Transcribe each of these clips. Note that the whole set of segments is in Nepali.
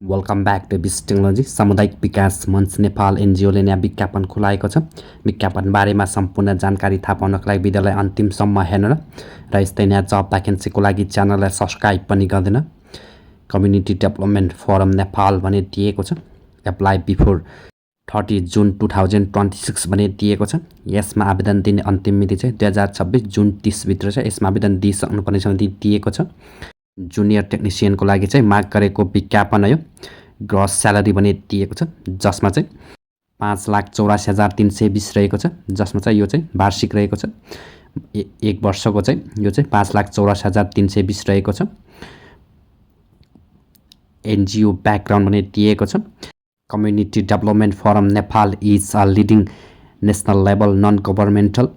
वेलकम ब्याक टु बिस टेक्नोलोजी। सामुदायिक विकास मञ्च नेपाल एनजिओले नयाँ विज्ञापन खुलाएको छ। विज्ञापन बारेमा सम्पूर्ण जानकारी थाहा पाउनको लागि भिडियोलाई अन्तिमसम्म हेर्नु र यस्तै नयाँ जब भ्याकेन्सीको लागि च्यानललाई सब्सक्राइब पनि गर्दैन। कम्युनिटी डेभलपमेन्ट फोरम नेपाल भने दिएको छ। एप्लाई बिफोर 30 जुन 2026 भने दिएको छ। यसमा आवेदन दिने अन्तिम मिति चाहिँ 2026 जुन 30 भित्र छ। यसमा आवेदन दिइसक्नुपर्नेछ भने दिएको छ। जुनियर टेक्निसियनको लागि चाहिँ माग गरेको विज्ञापन हो। ग्रस स्यालेरी भने दिएको छ, जसमा चाहिँ 5,84,320 रहेको छ, जसमा चाहिँ यो चाहिँ वार्षिक रहेको छ। एक वर्षको चाहिँ यो चाहिँ 5,84,320 रहेको छ। एनजिओ ब्याकग्राउन्ड भने दिएको छ। Community development forum Nepal is a leading national level non governmental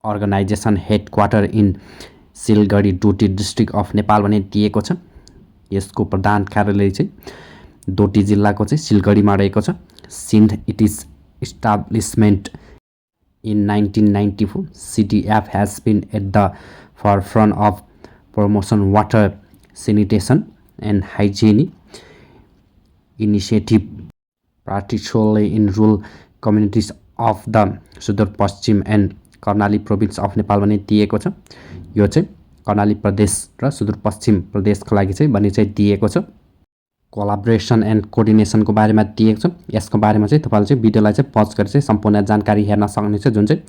organisation headquarter in Silgadhi Doti district of Nepal भने दिएको छ। यसको प्रधान कार्यालय चाहिँ डोटी जिल्लाको चाहिँ सिलगढीमा रहेको छ। Since it is establishment in 1994 CDF has been at the forefront of promotion water sanitation and hygiene initiative particularly in rural communities of the Sudurpashchim and Karnali province of Nepal भने दिएको छ। यो चाहिँ कर्णाली प्रदेश र सुदूरपश्चिम प्रदेशको लागि चाहिँ भने चाहिँ दिएको छ। कोलाब्रेसन एन्ड कोअर्डिनेसनको बारेमा दिएको छ। यसको बारेमा चाहिँ तपाईँले चाहिँ भिडियोलाई चाहिँ पज गरेर चाहिँ सम्पूर्ण जानकारी हेर्न सक्नुहुनेछ। जुन चाहिँ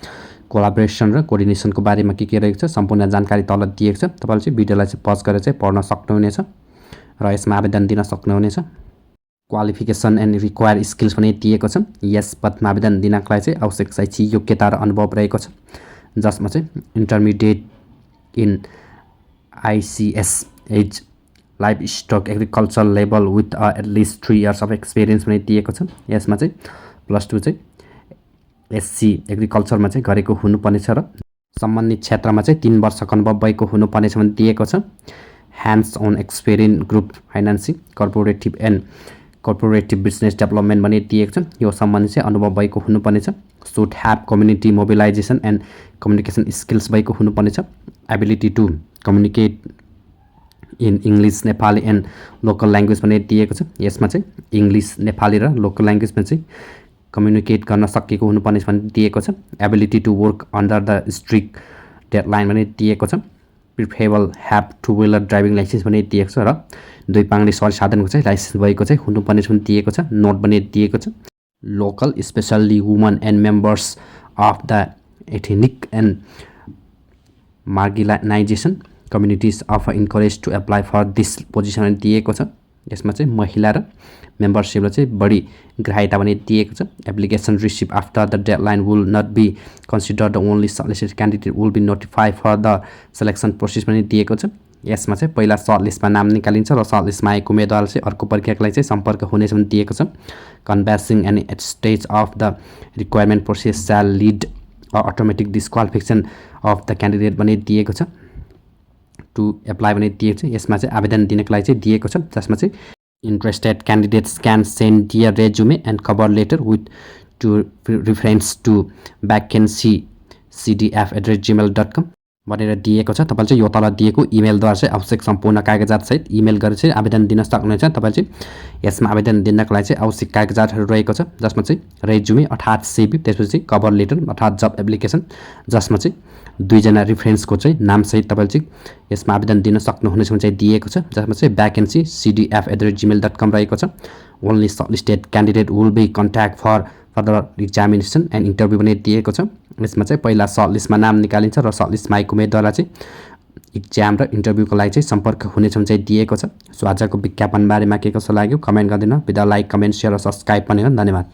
कोलाब्रेसन र कोअर्डिनेसनको बारेमा के रहेको छ सम्पूर्ण जानकारी तल दिएको छ। तपाईँले चाहिँ भिडियोलाई चाहिँ पज गरेर चाहिँ पढ्न सक्नुहुनेछ र यसमा आवेदन दिन सक्नुहुनेछ। क्वालिफिकेसन एन्ड रिक्वायर स्किल्स पनि दिएको छ। यस पदमा आवेदन दिनको लागि चाहिँ आवश्यक शैक्षिक योग्यता र अनुभव रहेको छ, जसमा चाहिँ intermediate in ICS as livestock agriculture level with at least 3 years of experience पनि दिएको छ। यसमा चाहिँ +2 चाहिँ SC एग्रिकल्चरमा चाहिँ गरेको हुनुपर्नेछ र सम्बन्धित क्षेत्रमा चाहिँ 3 वर्षको अनुभव भएको हुनुपर्नेछ भने दिएको छ। Hands on experience group financing cooperative and cooperative business development भने दिएको छ। यो सम्बन्धी चाहिँ अनुभव भएको हुनुपर्नेछ। Should have community mobilisation and communication skills भएको हुनुपर्नेछ। Ability to communicate in English Nepali and local language पनि दिएको छ। यसमा चाहिँ इङ्ग्लिस नेपाली र लोकल ल्याङ्ग्वेजमा चाहिँ कम्युनिकेट गर्न सकेको हुनुपर्नेछ भने दिएको छ। Ability to work under the strict deadline पनि दिएको छ। Preferable have two wheeler driving licence पनि दिएको छ र 2 पाङ्ग्रे सवारी साधनको चाहिँ लाइसेन्स भएको चाहिँ हुनुपर्नेछ पनि दिएको छ। नोट पनि दिएको छ। Local especially women and members of the ethnic and marginalisation communities of encourage to apply for this position पनि दिएको छ। यसमा चाहिँ महिला र मेम्बरसिपलाई चाहिँ बढी ग्राह्यता पनि दिएको छ। Application receive after the deadline will not be considered only shortlisted candidate will be notify for the selection process पनि दिएको छ। यसमा चाहिँ पहिला सर्टलिस्टमा नाम निकालिन्छ र सर्टलिस्टमा आएको उम्मेदवार चाहिँ अर्को प्रक्रियाको लागि चाहिँ सम्पर्क हुनेछ भने दिएको छ। Canvassing and at stage of the requirement process shall lead automatic disqualification of the candidate पनि दिएको छ। टु एप्लाई पनि दिएको छ। यसमा चाहिँ आवेदन दिनको लागि चाहिँ दिएको छ, जसमा चाहिँ interested candidates can send their resume and cover letter with to reference to vacancy cdf@gmail.com भनेर दिएको छ। तपाईँले चाहिँ यो तल दिएको इमेलद्वारा चाहिँ आवश्यक सम्पूर्ण कागजातसहित इमेल गरेर चाहिँ आवेदन दिन सक्नुहुनेछ। तपाईँ चाहिँ यसमा आवेदन दिनको लागि चाहिँ आवश्यक कागजातहरू रहेको छ, जसमा चाहिँ रेज्युमे अर्थात् CV, त्यसपछि कभर लेटर अर्थात् जब एप्लिकेसन, जसमा चाहिँ 2 जना रिफरेन्सको चाहिँ नामसहित तपाईँले चाहिँ यसमा आवेदन दिन सक्नुहुनेछ भने चाहिँ दिएको छ, जसमा चाहिँ भ्याकेन्सी cdf@gmail.com रहेको छ। Only shortlisted candidate will be contact for further examination and interview पनि दिएको छ। यसमा चाहिँ पहिला सर्टलिस्टमा नाम निकालिन्छ र सर्टलिस्टमा आएको उम्मेदवारलाई चाहिँ इक्जाम र इन्टरभ्यूको लागि चाहिँ सम्पर्क हुनेछ भने चाहिँ दिएको छ। सो आजको विज्ञापन बारेमा के कसो लाग्यो कमेन्ट गरिदिनु। भिडियो लाइक, कमेन्ट, सेयर र सब्सक्राइब पनि गर्नु। धन्यवाद।